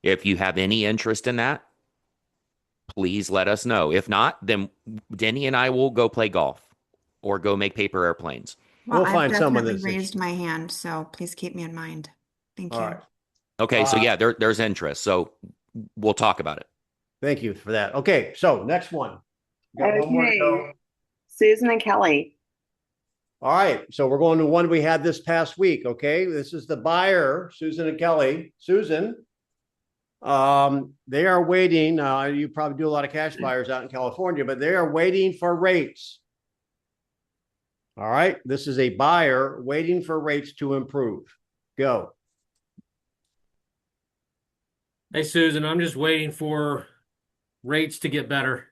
If you have any interest in that, please let us know. If not, then Denny and I will go play golf or go make paper airplanes. Well, We'll find I've someone definitely that's raised my hand, so please keep me in mind. Thank All you. right. Okay, so yeah, there's interest. So we'll talk about it. Thank you for that. Okay, so next one. Got one more to go. Susan and Kelly. All right, so we're going to one we had this past week. Okay, this is the buyer, Susan and Kelly. Susan, they are waiting. You probably do a lot of cash buyers out in California, but they are waiting for rates. All right, this is a buyer waiting for rates to improve. Go. Hey, Susan, I'm just waiting for rates to get better.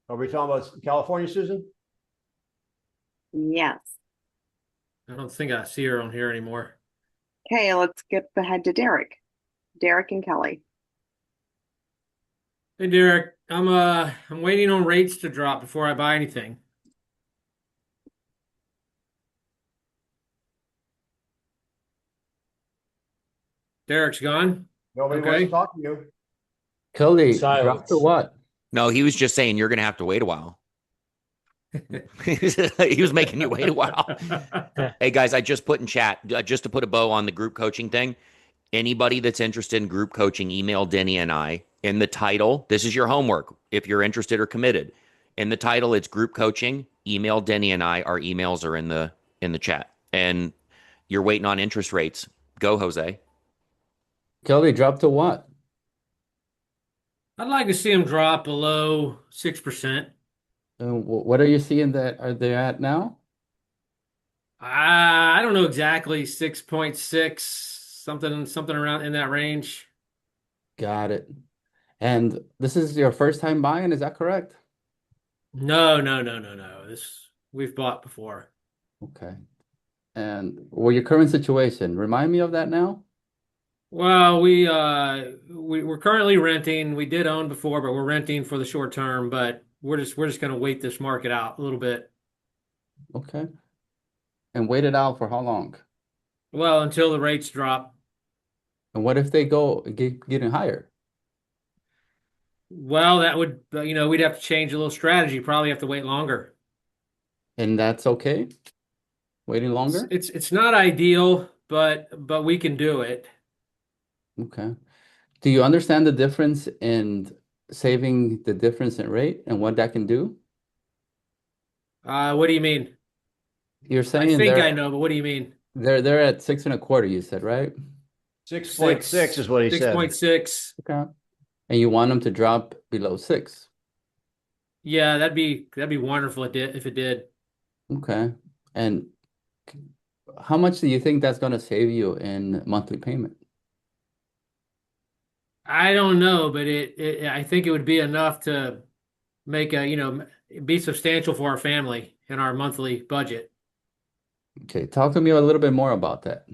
Are we talking about California, Susan? Yes. I don't think I see her on here anymore. Okay, let's skip ahead to Derek. Derek and Kelly. Hey, Derek, I'm waiting on rates to drop before I buy anything. Derek's gone. Nobody wants to talk to you. Kelly, Silence. drop to what? No, he was just saying you're going to have to wait a while. He was making you wait a while. Hey, guys, I just put in chat, just to put a bow on the group coaching thing. Anybody that's interested in group coaching, email Denny and I. In the title, this is your homework if you're interested or committed. In the title, it's group coaching. Email Denny and I. Our emails are in the chat. And you're waiting on interest rates. Go, Jose. Kelly, drop to what? I'd like to see them drop below 6%. What are you seeing that are they at now? I don't know exactly, 6.6, something around in that range. Got it. And this is your first time buying, is that correct? No. We've bought before. Okay. And your current situation, remind me of that now? Well, we're currently renting. We did own before, but we're renting for the short term, but we're just going to wait this market out a little bit. Okay. And wait it out for how long? Well, until the rates drop. And what if they go getting higher? Well, that would, we'd have to change a little strategy, probably have to wait longer. And that's okay? Waiting longer? It's not ideal, but we can do it. Okay. Do you understand the difference in saving the difference in rate and what that can do? What do you mean? You're I saying think they're I know, but what do you mean? they're at 6.25, you said, right? 6.6 is what he said. 6.6. Okay. And you want them to drop below 6. Yeah, that'd be wonderful if it did. Okay. And how much do you think that's going to save you in monthly payment? I don't know, but I think it would be enough to make be substantial for our family and our monthly budget. Okay, talk to me a little bit more about that.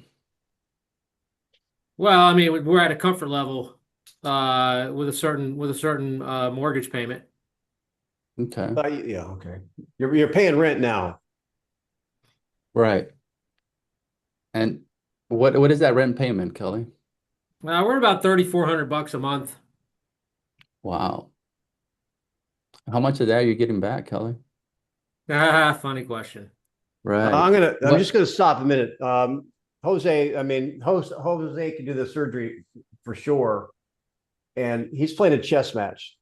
Well, I mean, we're at a comfort level with a certain mortgage payment. Okay. Yeah, okay. You're paying rent now. Right. And what is that rent payment, Kelly? Well, we're about $3,400 a month. Wow. How much of that are you getting back, Kelly? Funny question. Right. I'm just gonna stop a minute. Jose can do the surgery for sure. And he's playing a chess match.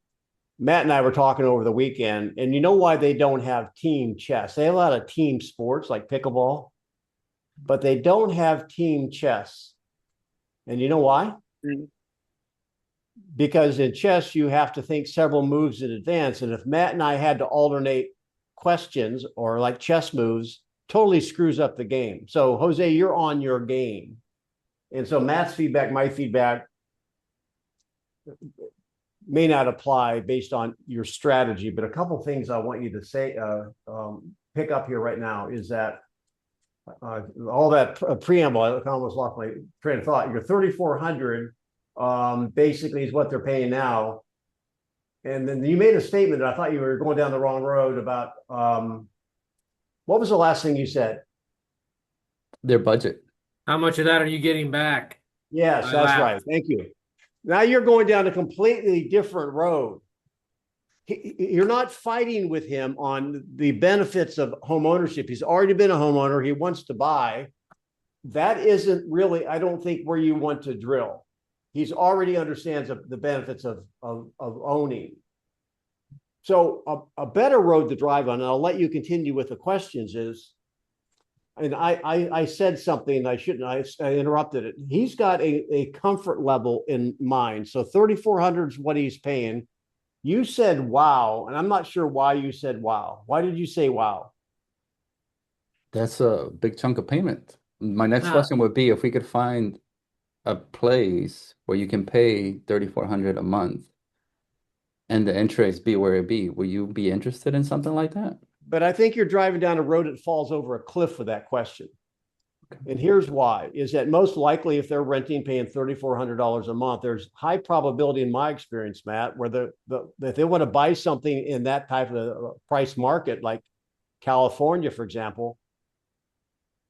Matt and I were talking over the weekend, and you know why they don't have team chess? They have a lot of team sports like pickleball, but they don't have team chess. And you know why? Because in chess, you have to think several moves in advance. And if Matt and I had to alternate questions or like chess moves, totally screws up the game. So, Jose, you're on your game. And so Matt's feedback, my feedback may not apply based on your strategy, but a couple of things I want you to say, pick up here right now is that all that preamble, I almost lost my train of thought. Your 3,400 basically is what they're paying now. And then you made a statement that I thought you were going down the wrong road about, what was the last thing you said? Their budget. How much of that are you getting back? Yes, that's right. Thank you. Now you're going down a completely different road. You're not fighting with him on the benefits of home ownership. He's already been a homeowner. He wants to buy. That isn't really, I don't think, where you want to drill. He's already understands the benefits of owning. So a better road to drive on, and I'll let you continue with the questions, is, and I said something I shouldn't, I interrupted it. He's got a comfort level in mind. So 3,400 is what he's paying. You said wow, and I'm not sure why you said wow. Why did you say wow? That's a big chunk of payment. My next question would be if we could find a place where you can pay 3,400 a month and the interest be where it be, will you be interested in something like that? But I think you're driving down a road that falls over a cliff with that question. And here's why, is that most likely if they're renting, paying $3,400 a month, there's high probability in my experience, Matt, where if they want to buy something in that type of price market, like California, for example,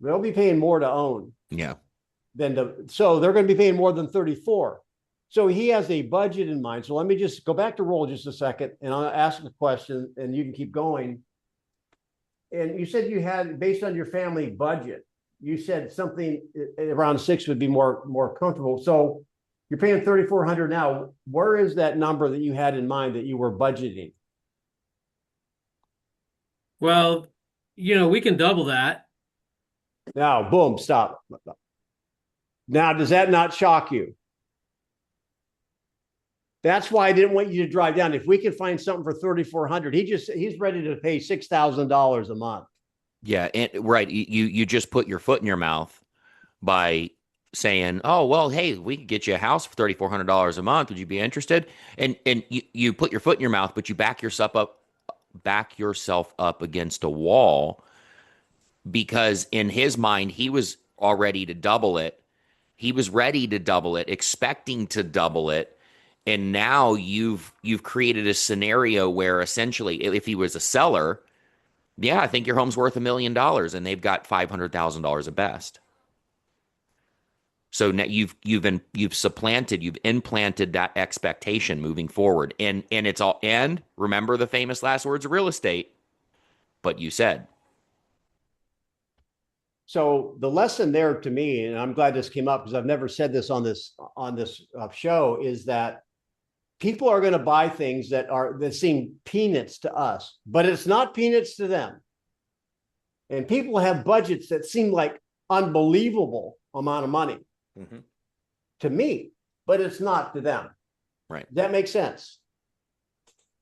they'll be paying more to own. Yeah. So they're going to be paying more than 34. So he has a budget in mind. So let me just go back to roll just a second, and I'll ask the question and you can keep going. And you said you had, based on your family budget, you said something around 6 would be more comfortable. So you're paying 3,400 now. Where is that number that you had in mind that you were budgeting? Well, we can double that. Now, boom, stop. Now, does that not shock you? That's why I didn't want you to drive down. If we can find something for 3,400, he's ready to pay $6,000 a month. Yeah, and right. You just put your foot in your mouth by saying, "Oh, well, hey, we could get you a house for $3,400 a month. Would you be interested?" And you put your foot in your mouth, but you back yourself up against a wall, because in his mind he was all ready to double it. He was ready to double it, expecting to double it. And now you've created a scenario where essentially, if he was a seller, yeah, I think your home's worth $1 million, and they've got $500,000 at best. So now you've implanted that expectation moving forward, and it's all. And remember the famous last words of real estate, but you said. So the lesson there to me, and I'm glad this came up because I've never said this on this show, is that people are going to buy things that seem peanuts to us, but it's not peanuts to them. And people have budgets that seem like unbelievable amount of money to me, but it's not to them. Right. Does that make sense?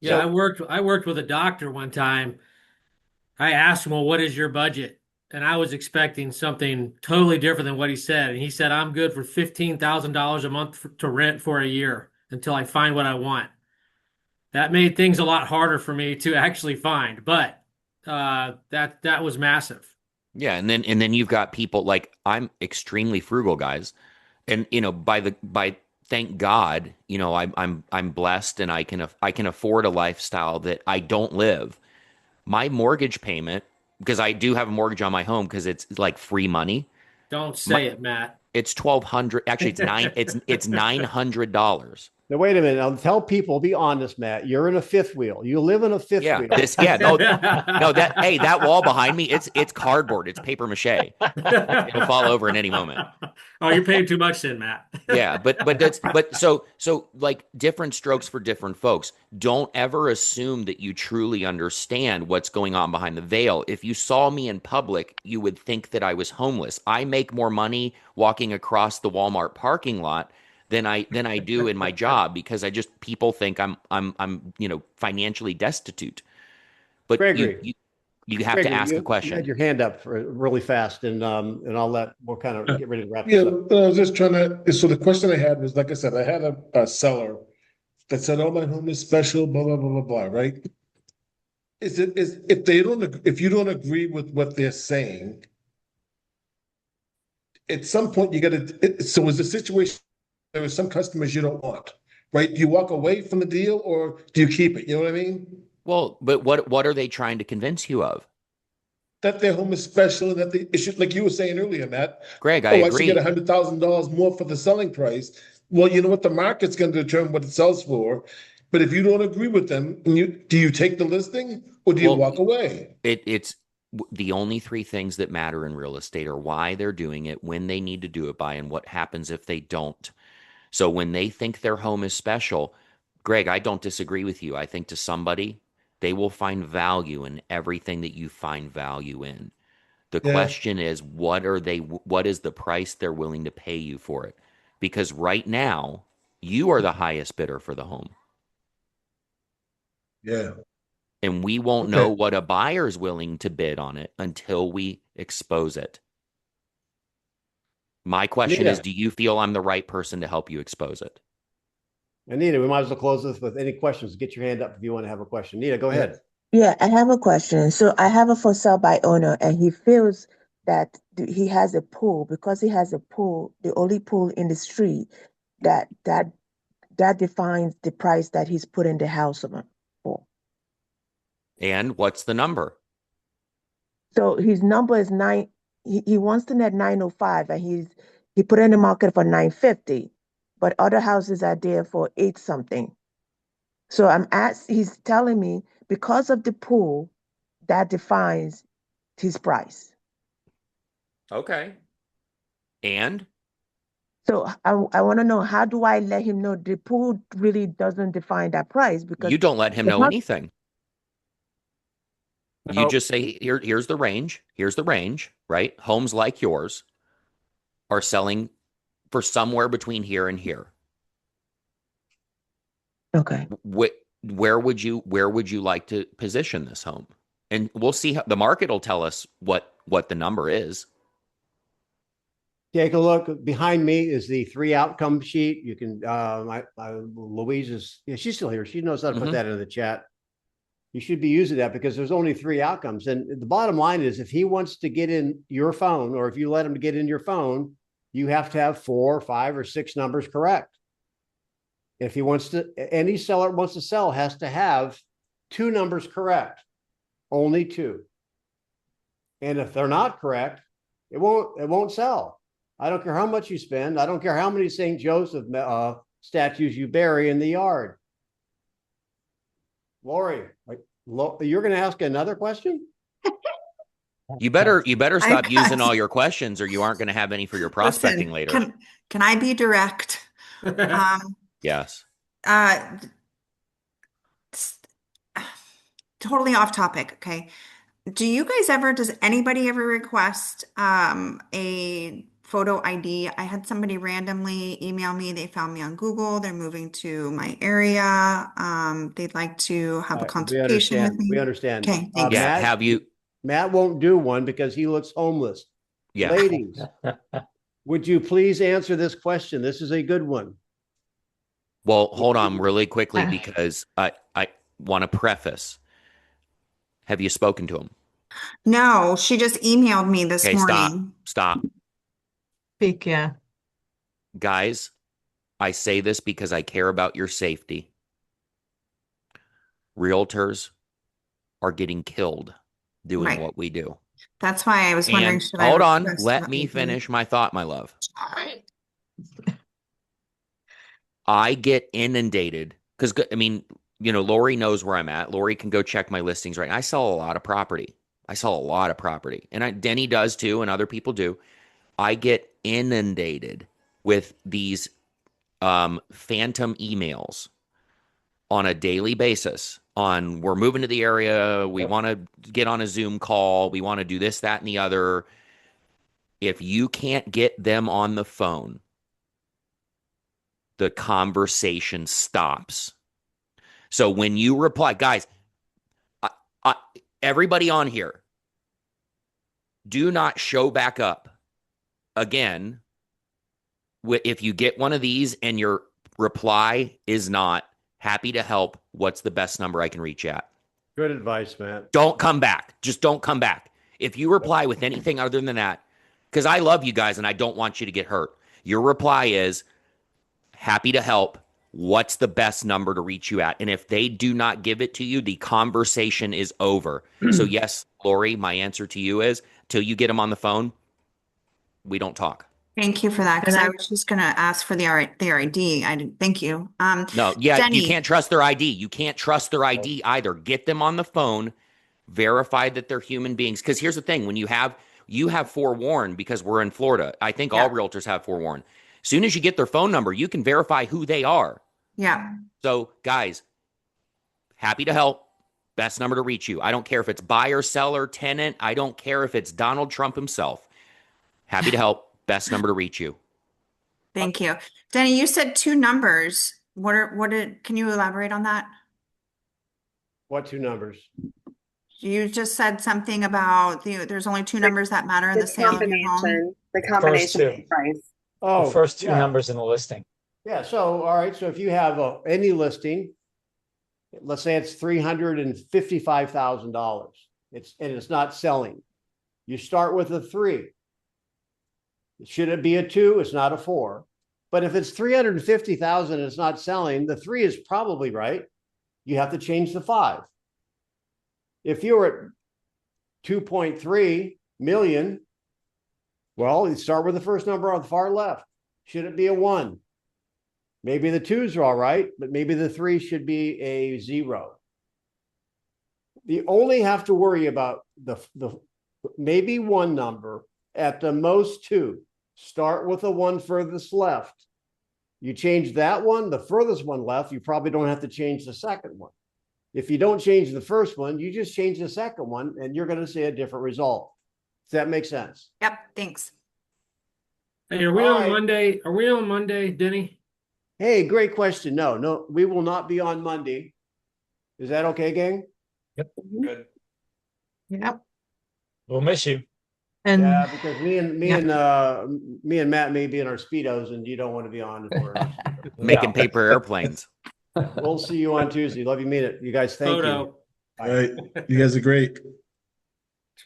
Yeah, So I worked with a doctor one time. I asked him, "Well, what is your budget?" And I was expecting something totally different than what he said. And he said, "I'm good for $15,000 a month to rent for a year until I find what I want." That made things a lot harder for me to actually find, but that was massive. Yeah, and then you've got people like I'm extremely frugal, guys. And by thank God, I'm blessed and I can afford a lifestyle that I don't live. My mortgage payment, because I do have a mortgage on my home because it's like free money. Don't My, say it, Matt. it's 1,200. Actually, it's $900. now wait a minute. I'll tell people, be honest, Matt. You're in a fifth wheel. You live in a fifth Yeah, wheel. no, that wall behind me, it's cardboard, it's paper mache. It'll fall over in any moment. Oh, you're paying too much then, Matt. Yeah, but so like different strokes for different folks. Don't ever assume that you truly understand what's going on behind the veil. If you saw me in public, you would think that I was homeless. I make more money walking across the Walmart parking lot than I do in my job because people think I'm financially destitute. But Gregory, you have to Gregory, ask a you had question. your hand up for really fast, and we'll kind of get ready to wrap Yeah, this up. I was just trying to. So the question I had was, like I said, I had a seller that said, "Oh, my home is special," blah blah blah blah blah. Right? Is if you don't agree with what they're saying, at some point you got to. So is the situation there are some customers you don't want, right? Do you walk away from the deal or do you keep it? You know what I mean? Well, but what are they trying to convince you of? That their home is special and that it should, like you were saying earlier, Matt. Greg, I Oh, I should get agree. $100,000 more for the selling price. Well, you know what? The market's going to determine what it sells for. But if you don't agree with them, do you take the listing or do you Well, walk away? it's the only three things that matter in real estate are why they're doing it, when they need to do it by, and what happens if they don't. So when they think their home is special, Greg, I don't disagree with you. I think to somebody, they will find value in everything that you find value in. The Yeah, question is, what is the price they're willing to pay you for it? Because right now, you are the highest bidder for the home. yeah. And we won't know Okay. what a buyer's willing to bid on it until we expose it. My question is, Anita, do you feel I'm the right person to help you expose it? Anita, we might as well close this with any questions. Get your hand up if you want to have a question. Anita, go Yeah. ahead. Yeah, I have a question. So I have a for sale by owner, and he feels that he has a pool because he has a pool, the only pool in the street that that that defines the price that he's putting the house on for. And what's the number? So his number is nine. He wants to net 905, and he put in the market for 950, but other houses are there for eight something. So he's telling me because of the pool, that defines his price. Okay. And So I want to know, how do I let him know the pool really doesn't define that price? Because you don't let him the know house, anything. You Oh, just say, here's the range. Here's the range, right? Homes like yours are selling for somewhere between here and here. okay. Where would you like to position this home? And we'll see how the market will tell us what the number is. take a look. Behind me is the three outcome sheet. You can, Louise yeah, she's still here. She knows how to put Mhm. that in the chat. You should be using that because there's only three outcomes. And the bottom line is if he wants to get in your phone, or if you let him get in your phone, you have to have 4, 5, or 6 numbers correct. If he wants to, any seller wants to sell has to have 2 numbers correct, only 2. And if they're not correct, it won't sell. I don't care how much you spend. I don't care how many St. Joseph statues you bury in the yard. Lori, you're going to ask another question? You better stop I've using got, all your questions, or you aren't going to have any for your prospecting listen, later. can I be direct? Um, Yes. uh, s- totally off topic, okay? Does anybody ever request a photo ID. I had somebody randomly email me. They found me on Google. They're moving to my area. They'd like to have a All right, consultation with me. we understand. Okay, thanks. Yeah, have you? Matt won't do one because he looks homeless. Yeah. Ladies, would you please answer this question? This is a good one. Well, hold on really quickly because I want to preface. Have you spoken to him? No, she just emailed me this Okay, morning. stop. Pick, yeah. Guys, I say this because I care about your safety. Realtors are getting killed doing Right. what we do. That's why I was wondering, And should I hold on, request let the me ID? finish my thought, my love. All right. I get inundated because, I mean, you know, Lori knows where I'm at. Lori can go check my listings right now. I sell a lot of property. And Denny does too, and other people do. I get inundated with these phantom emails on a daily basis on we're moving to the area. We want to get on a Zoom call. We want to do this, that, and the other. If you can't get them on the phone, the conversation stops. So when you reply, guys, everybody on here, do not show back up again if you get one of these and your reply is not happy to help. What's the best number I can reach at? Good advice, Matt. Don't come back. Just don't come back. If you reply with anything other than that, because I love you guys and I don't want you to get hurt. Your reply is happy to help. What's the best number to reach you at? And if they do not give it to you, the conversation is over. So yes, Lori, my answer to you is till you get them on the phone, we don't talk. Thank you for that, because I was just going to ask for their ID. I didn't. Thank you. No, yeah, Denny. you can't trust their ID. You can't trust their ID either. Get them on the phone, verify that they're human beings. Because here's the thing: when you have forewarned, because we're in Florida. I think all realtors have forewarned. As soon as you get their phone number, you can verify who they are. Yeah. So, guys, happy to help. Best number to reach you. I don't care if it's buyer, seller, tenant. I don't care if it's Donald Trump himself. Happy to help. Best number to reach you. Thank you. Denny, you said two numbers. Can you elaborate on that? What two numbers? You just said something about there's only two numbers that matter in the sale of your home. The combination two. of the price. Oh, The first two yeah. numbers in the listing. Yeah. So, all right. So if you have any listing, let's say it's $355,000. It's not selling. You start with a 3. Should it be a 2? It's not a 4. But if it's 350,000 and it's not selling, the 3 is probably right. You have to change the 5. If you're at 2.3 million, well, you start with the first number on the far left. Should it be a 1? Maybe the 2s are all right, but maybe the 3 should be a 0. You only have to worry about the maybe 1 number, at the most 2. Start with the 1 furthest left. You change that one, the furthest one left, you probably don't have to change the second one. If you don't change the first one, you just change the second one and you're going to see a different result. Does that make sense? Yep. Thanks. Hey, are we on Monday? Are we on Monday, Denny? Hey, great question. No, we will not be on Monday. Is that okay, gang? Yep. Good. Yep. We'll miss you. And Yeah, because me and Matt may be in our Speedos and you don't want to be on. Making paper airplanes. We'll see you on Tuesday. Love you, mean it. You guys, thank you. All right. You guys are great.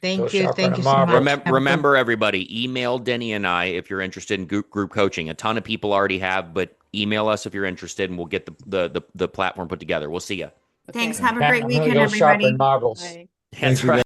thank Go you. sharpen Thank you a so marble. much. Remember, everybody, email Denny and I if you're interested in group coaching. A ton of people already have, but email us if you're interested and we'll get the platform put together. We'll see you. Thanks. Okay. Have a Matt, great I'm gonna weekend, go everybody. sharpen marbles. Bye. That's right.